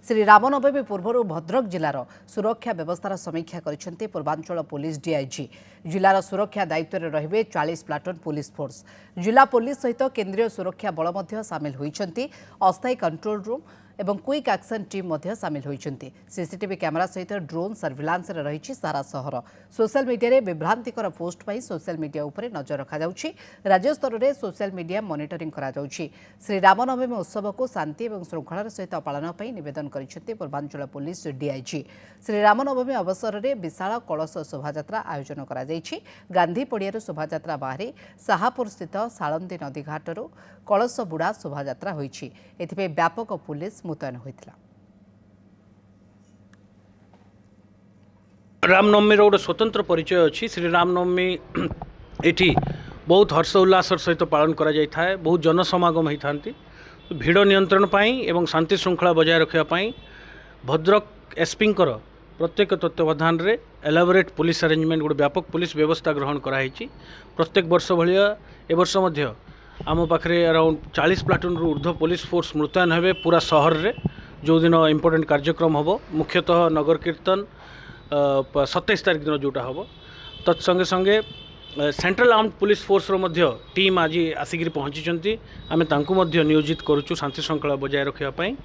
श्री रामनवमी पूर्व भद्रक जिलार सुरक्षा व्यवस्थार समीक्षा कर पूर्वांचल पुलिस डीआईजी जिलार सुरक्षा दायित्व में रहिबे 40 प्लाटून पुलिस फोर्स। जिला पुलिस सहित केंद्रीय सुरक्षा बल सामिल होइछन्ति। अस्थायी कंट्रोल रूम एवं क्विक एक्शन टीम सामिल होइछन्ति। सीसीटीवी कैमेरा सहित ड्रोन सर्विलांस रही सारा सहर। सोशल मीडिया रे विभ्रांतिकर पोस्ट पाई सोशल मीडिया उपरे नजर रखा जाउछि। राज्य स्तर में सोशल मीडिया मॉनिटरिंग करा जाउछि। श्री रामनवमी उत्सव को शांति और श्रृंखलार सहित पालन पर निवेदन करिसेंति पूर्वांचल पुलिस डीआईजी। श्री रामनवमी अवसर में विशाल कलश शोभायात्रा आयोजन करा जाइछि। गांधी पड़ियार शोभायात्रा बाहरी साहापुर स्थित साळंदी नदी घाटर कलश बुड़ा शोभायात्रा होइछि। एथिपे व्यापक पुलिस मुतयन होइतिला। रामनवमी गोटे स्वतंत्र परिचय अच्छी। श्री रामनवमी ये बहुत हर्ष उल्लास सहित पालन करा जाय थाए। बहुत जनसमागम होता भिड़ नियंत्रण एवं शांति श्रृंखला बजाय रखापी भद्रक एसपी प्रत्येक तत्वावधान रे एलाबोरेट पुलिस अरेंजमेंट गोटे व्यापक पुलिस व्यवस्था ग्रहण कराई। प्रत्येक वर्ष भाया ए वर्ष आम पाखे अराउंड 40 प्लाटून ऊर्ध्व पुलिस फोर्स मुतयन हे पूरा सहर रे। जो दिन इम्पोर्टेंट कार्यक्रम हम मुख्यतः नगर कीर्तन 27 तारिख दिन जोटा हम तत्संगे संगे central armed police force team आज आसिक पहुँची आम नियोजित करुचु शांति श्रृंखला बजाय रखापी।